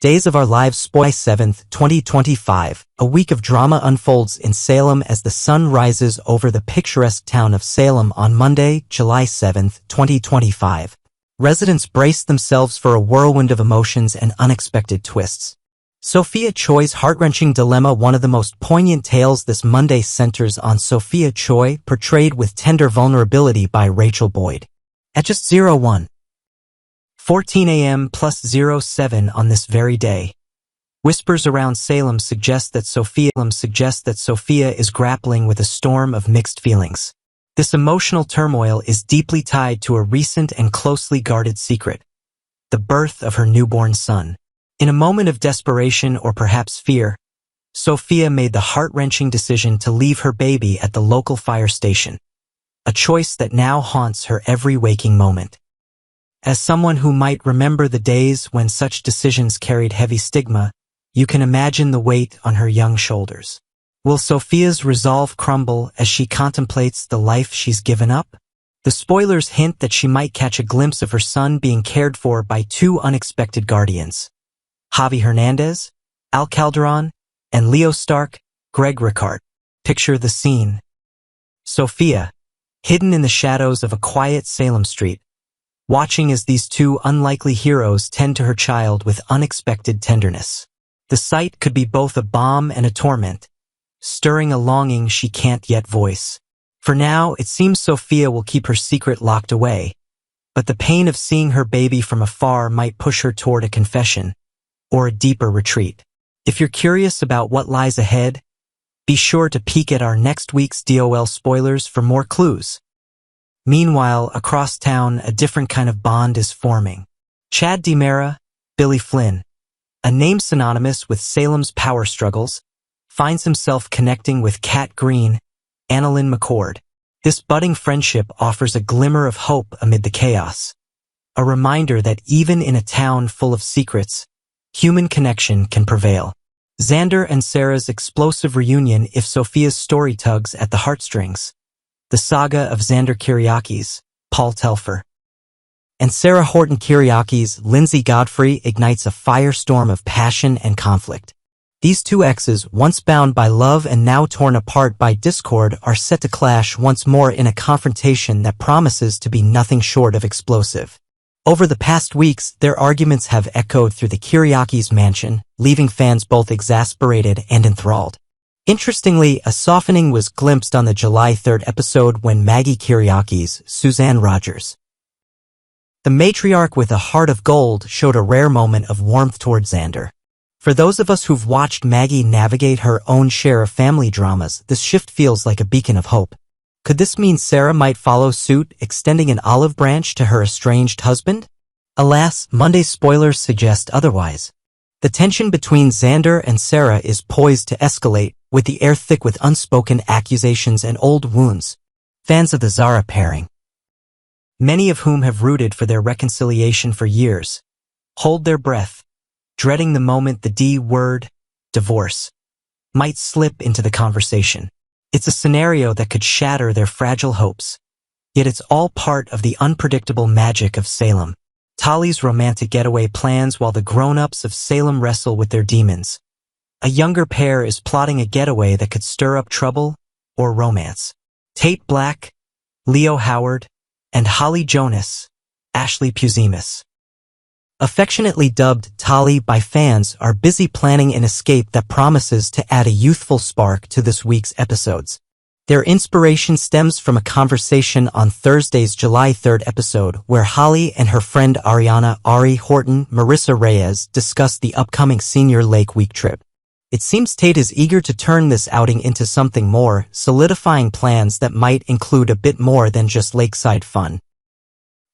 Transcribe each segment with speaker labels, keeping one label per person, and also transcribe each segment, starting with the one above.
Speaker 1: Days of Our Lives Spoilers 7th, 2025. A week of drama unfolds in Salem as the sun rises over the picturesque town of Salem on Monday, July 7th, 2025. Residents brace themselves for a whirlwind of emotions and unexpected twists. Sophia Choi's heart-wrenching dilemma. One of the most poignant tales this Monday centers on Sophia Choi, portrayed with tender vulnerability by Rachel Boyd. At just 14 a.m. plus 07 on this very day, whispers around Salem suggest that Sophia is grappling with a storm of mixed feelings. This emotional turmoil is deeply tied to a recent and closely guarded secret: the birth of her newborn son. In a moment of desperation or perhaps fear, Sophia made the heart-wrenching decision to leave her baby at the local fire station, a choice that now haunts her every waking moment. As someone who might remember the days when such decisions carried heavy stigma, you can imagine the weight on her young shoulders. Will Sophia's resolve crumble as she contemplates the life she's given up? The spoilers hint that she might catch a glimpse of her son being cared for by two unexpected guardians: Javi Hernandez, Al Calderon, and Leo Stark, Greg Ricard. Picture the scene. Sophia, hidden in the shadows of a quiet Salem street, watching as these two unlikely heroes tend to her child with unexpected tenderness. The sight could be both a balm and a torment, stirring a longing she can't yet voice. For now, it seems Sophia will keep her secret locked away, but the pain of seeing her baby from afar might push her toward a confession or a deeper retreat. If you're curious about what lies ahead, be sure to peek at our next week's DOL spoilers for more clues. Meanwhile, across town, a different kind of bond is forming. Chad DiMera, Billy Flynn, a name synonymous with Salem's power struggles, finds himself connecting with Kat Green, Annalyn McCord. This budding friendship offers a glimmer of hope amid the chaos, a reminder that even in a town full of secrets, human connection can prevail. Xander and Sarah's explosive reunion. If Sophia's story tugs at the heartstrings, the saga of Xander Kyriakis, Paul Telfer, and Sarah Horton Kyriakis, Lindsay Godfrey, ignites a firestorm of passion and conflict. These two exes, once bound by love and now torn apart by discord, are set to clash once more in a confrontation that promises to be nothing short of explosive. Over the past weeks, their arguments have echoed through the Kyriakis mansion, leaving fans both exasperated and enthralled. Interestingly, a softening was glimpsed on the July 3rd episode when Maggie Kyriakis, Suzanne Rogers, the matriarch with a heart of gold, showed a rare moment of warmth toward Xander. For those of us who've watched Maggie navigate her own share of family dramas, this shift feels like a beacon of hope. Could this mean Sarah might follow suit, extending an olive branch to her estranged husband? Alas, Monday's spoilers suggest otherwise. The tension between Xander and Sarah is poised to escalate, with the air thick with unspoken accusations and old wounds. Fans of the Zara pairing, many of whom have rooted for their reconciliation for years, hold their breath, dreading the moment the D-word, divorce, might slip into the conversation. It's a scenario that could shatter their fragile hopes. Yet it's all part of the unpredictable magic of Salem. Tali's romantic getaway plans while the grown-ups of Salem wrestle with their demons. A younger pair is plotting a getaway that could stir up trouble or romance. Tate Black, Leo Howard, and Holly Jonas, Ashley Puzimis, affectionately dubbed Tali by fans, are busy planning an escape that promises to add a youthful spark to this week's episodes. Their inspiration stems from a conversation on Thursday's July 3rd episode where Holly and her friend Ariana Ari Horton Marissa Reyes discussed the upcoming Senior Lake Week trip. It seems Tate is eager to turn this outing into something more, solidifying plans that might include a bit more than just lakeside fun.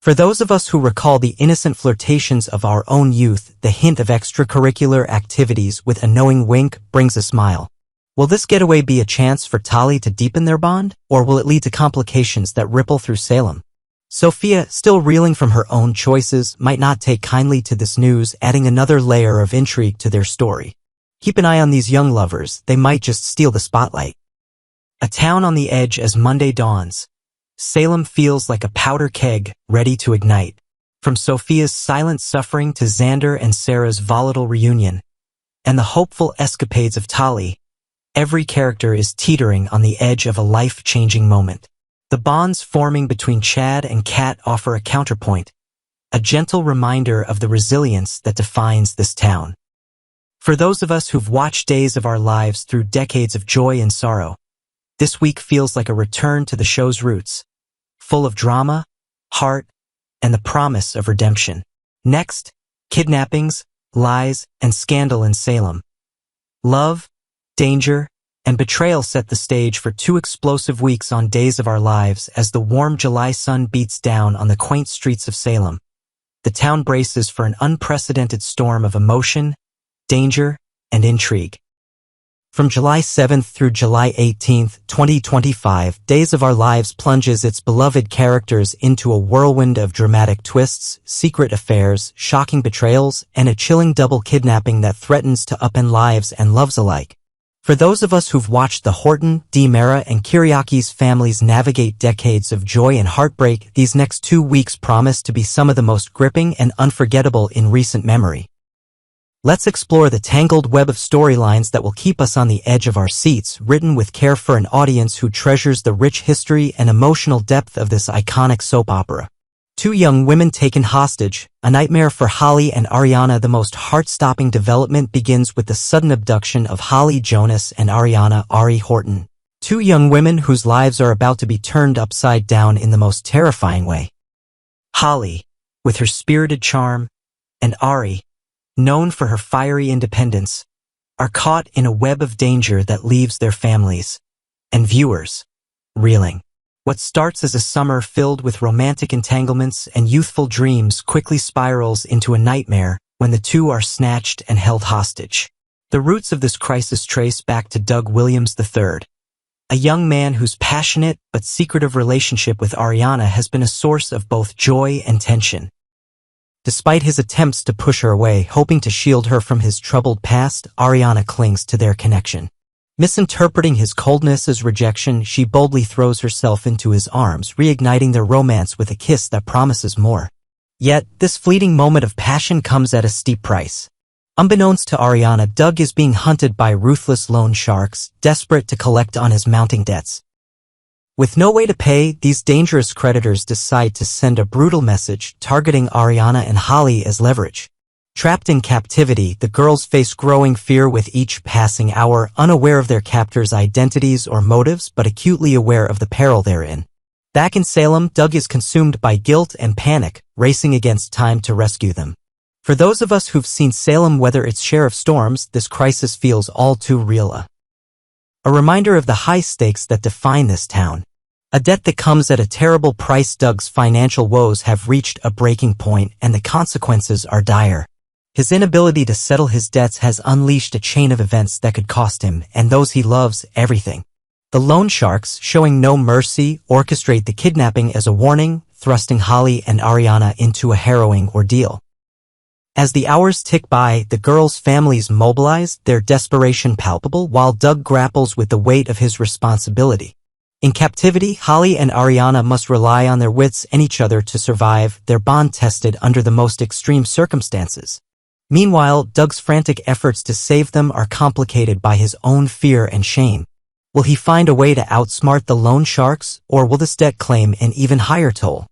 Speaker 1: For those of us who recall the innocent flirtations of our own youth, the hint of extracurricular activities with a knowing wink brings a smile. Will this getaway be a chance for Tali to deepen their bond, or will it lead to complications that ripple through Salem? Sophia, still reeling from her own choices, might not take kindly to this news, adding another layer of intrigue to their story. Keep an eye on these young lovers, they might just steal the spotlight. A town on the edge as Monday dawns. Salem feels like a powder keg, ready to ignite. From Sophia's silent suffering to Xander and Sarah's volatile reunion, and the hopeful escapades of Tali, every character is teetering on the edge of a life-changing moment. The bonds forming between Chad and Kat offer a counterpoint, a gentle reminder of the resilience that defines this town. For those of us who've watched days of our lives through decades of joy and sorrow, this week feels like a return to the show's roots, full of drama, heart, and the promise of redemption. Next, kidnappings, lies, and scandal in Salem. Love, danger, and betrayal set the stage for 2 explosive weeks on Days of Our Lives as the warm July sun beats down on the quaint streets of Salem. The town braces for an unprecedented storm of emotion, danger, and intrigue. From July 7th through July 18th, 2025, Days of Our Lives plunges its beloved characters into a whirlwind of dramatic twists, secret affairs, shocking betrayals, and a chilling double kidnapping that threatens to upend lives and loves alike. For those of us who've watched the Horton, DiMera, and Kiriakis families navigate decades of joy and heartbreak, these next 2 weeks promise to be some of the most gripping and unforgettable in recent memory. Let's explore the tangled web of storylines that will keep us on the edge of our seats, written with care for an audience who treasures the rich history and emotional depth of this iconic soap opera. 2 young women taken hostage, a nightmare for Holly and Ariana. The most heart-stopping development begins with the sudden abduction of Holly Jonas and Ariana Ari Horton. 2 young women whose lives are about to be turned upside down in the most terrifying way. Holly, with her spirited charm, and Ari, known for her fiery independence, are caught in a web of danger that leaves their families and viewers reeling. What starts as a summer filled with romantic entanglements and youthful dreams quickly spirals into a nightmare when the 2 are snatched and held hostage. The roots of this crisis trace back to Doug Williams III, a young man whose passionate but secretive relationship with Ariana has been a source of both joy and tension. Despite his attempts to push her away, hoping to shield her from his troubled past, Ariana clings to their connection. Misinterpreting his coldness as rejection, she boldly throws herself into his arms, reigniting their romance with a kiss that promises more. Yet, this fleeting moment of passion comes at a steep price. Unbeknownst to Ariana, Doug is being hunted by ruthless loan sharks, desperate to collect on his mounting debts. With no way to pay, these dangerous creditors decide to send a brutal message, targeting Ariana and Holly as leverage. Trapped in captivity, the girls face growing fear with each passing hour, unaware of their captors' identities or motives but acutely aware of the peril they're in. Back in Salem, Doug is consumed by guilt and panic, racing against time to rescue them. For those of us who've seen Salem weather its share of storms, this crisis feels all too real. A reminder of the high stakes that define this town. A debt that comes at a terrible price. Doug's financial woes have reached a breaking point, and the consequences are dire. His inability to settle his debts has unleashed a chain of events that could cost him, and those he loves, everything. The loan sharks, showing no mercy, orchestrate the kidnapping as a warning, thrusting Holly and Ariana into a harrowing ordeal. As the hours tick by, the girls' families mobilize, their desperation palpable, while Doug grapples with the weight of his responsibility. In captivity, Holly and Ariana must rely on their wits and each other to survive, their bond tested under the most extreme circumstances. Meanwhile, Doug's frantic efforts to save them are complicated by his own fear and shame. Will he find a way to outsmart the loan sharks, or will this debt claim an even higher toll?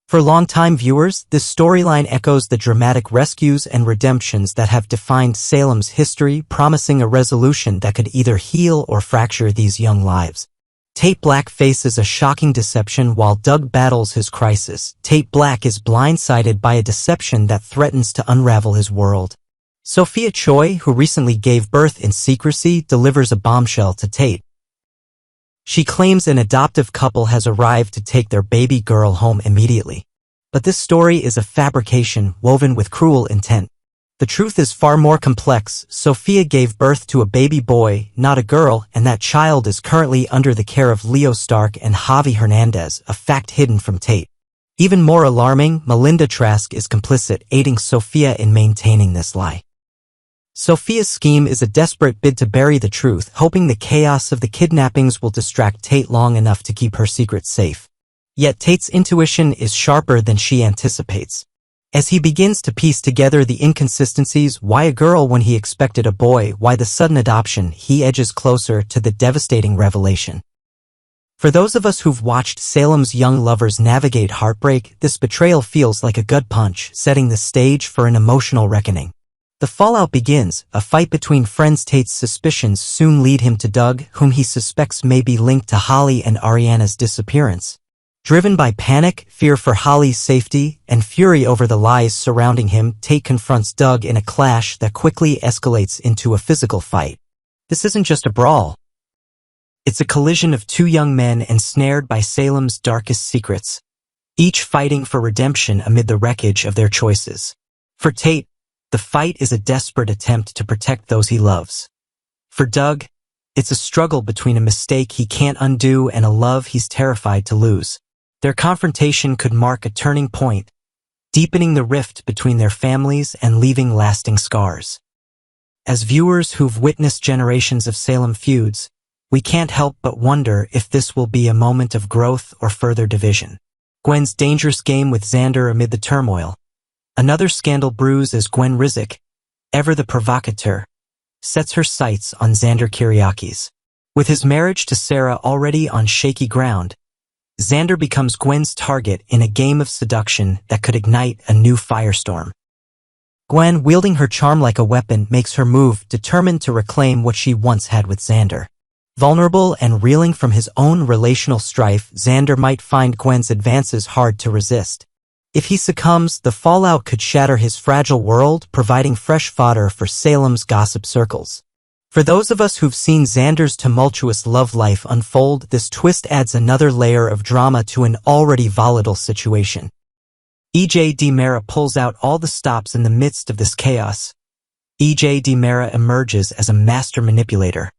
Speaker 1: For longtime viewers, this storyline echoes the dramatic rescues and redemptions that have defined Salem's history, promising a resolution that could either heal or fracture these young lives. Tate Black faces a shocking deception while Doug battles his crisis. Tate Black is blindsided by a deception that threatens to unravel his world. Sophia Choi, who recently gave birth in secrecy, delivers a bombshell to Tate. She claims an adoptive couple has arrived to take their baby girl home immediately. But this story is a fabrication woven with cruel intent. The truth is far more complex. Sophia gave birth to a baby boy, not a girl, and that child is currently under the care of Leo Stark and Javi Hernandez, a fact hidden from Tate. Even more alarming, Melinda Trask is complicit, aiding Sophia in maintaining this lie. Sophia's scheme is a desperate bid to bury the truth, hoping the chaos of the kidnappings will distract Tate long enough to keep her secret safe. Yet Tate's intuition is sharper than she anticipates. As he begins to piece together the inconsistencies, why a girl when he expected a boy, why the sudden adoption, he edges closer to the devastating revelation. For those of us who've watched Salem's young lovers navigate heartbreak, this betrayal feels like a gut punch, setting the stage for an emotional reckoning. The fallout begins, a fight between friends. Tate's suspicions soon lead him to Doug, whom he suspects may be linked to Holly and Ariana's disappearance. Driven by panic, fear for Holly's safety, and fury over the lies surrounding him, Tate confronts Doug in a clash that quickly escalates into a physical fight. This isn't just a brawl. It's a collision of two young men ensnared by Salem's darkest secrets, each fighting for redemption amid the wreckage of their choices. For Tate, the fight is a desperate attempt to protect those he loves. For Doug, it's a struggle between a mistake he can't undo and a love he's terrified to lose. Their confrontation could mark a turning point, deepening the rift between their families and leaving lasting scars. As viewers who've witnessed generations of Salem feuds, we can't help but wonder if this will be a moment of growth or further division. Gwen's dangerous game with Xander amid the turmoil. Another scandal brews as Gwen Rizek, ever the provocateur, sets her sights on Xander Kyriakis. With his marriage to Sarah already on shaky ground, Xander becomes Gwen's target in a game of seduction that could ignite a new firestorm. Gwen, wielding her charm like a weapon, makes her move, determined to reclaim what she once had with Xander. Vulnerable and reeling from his own relational strife, Xander might find Gwen's advances hard to resist. If he succumbs, the fallout could shatter his fragile world, providing fresh fodder for Salem's gossip circles. For those of us who've seen Xander's tumultuous love life unfold, this twist adds another layer of drama to an already volatile situation. EJ DiMera pulls out all the stops in the midst of this chaos. EJ DiMera emerges as a master manipulator,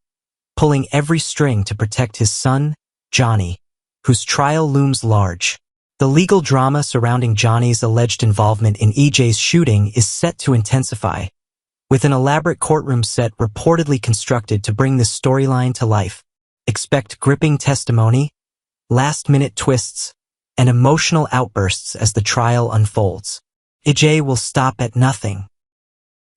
Speaker 1: pulling every string to protect his son, Johnny, whose trial looms large. The legal drama surrounding Johnny's alleged involvement in EJ's shooting is set to intensify, with an elaborate courtroom set reportedly constructed to bring this storyline to life. Expect gripping testimony, last-minute twists, and emotional outbursts as the trial unfolds. EJ will stop at nothing,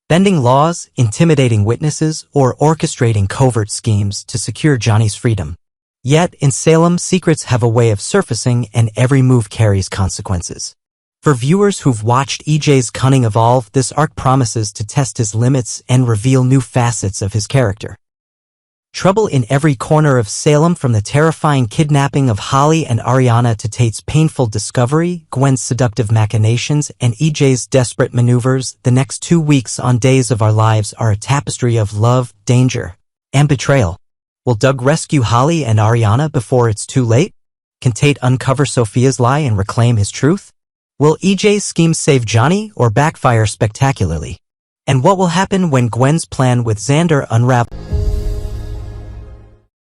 Speaker 1: bending laws, intimidating witnesses, or orchestrating covert schemes to secure Johnny's freedom. Yet, in Salem, secrets have a way of surfacing and every move carries consequences. For viewers who've watched EJ's cunning evolve, this arc promises to test his limits and reveal new facets of his character. Trouble in every corner of Salem, from the terrifying kidnapping of Holly and Ariana to Tate's painful discovery, Gwen's seductive machinations, and EJ's desperate maneuvers. The next 2 weeks on Days of Our Lives are a tapestry of love, danger, and betrayal. Will Doug rescue Holly and Ariana before it's too late? Can Tate uncover Sophia's lie and reclaim his truth? Will EJ's scheme save Johnny or backfire spectacularly? And what will happen when Gwen's plan with Xander unravels?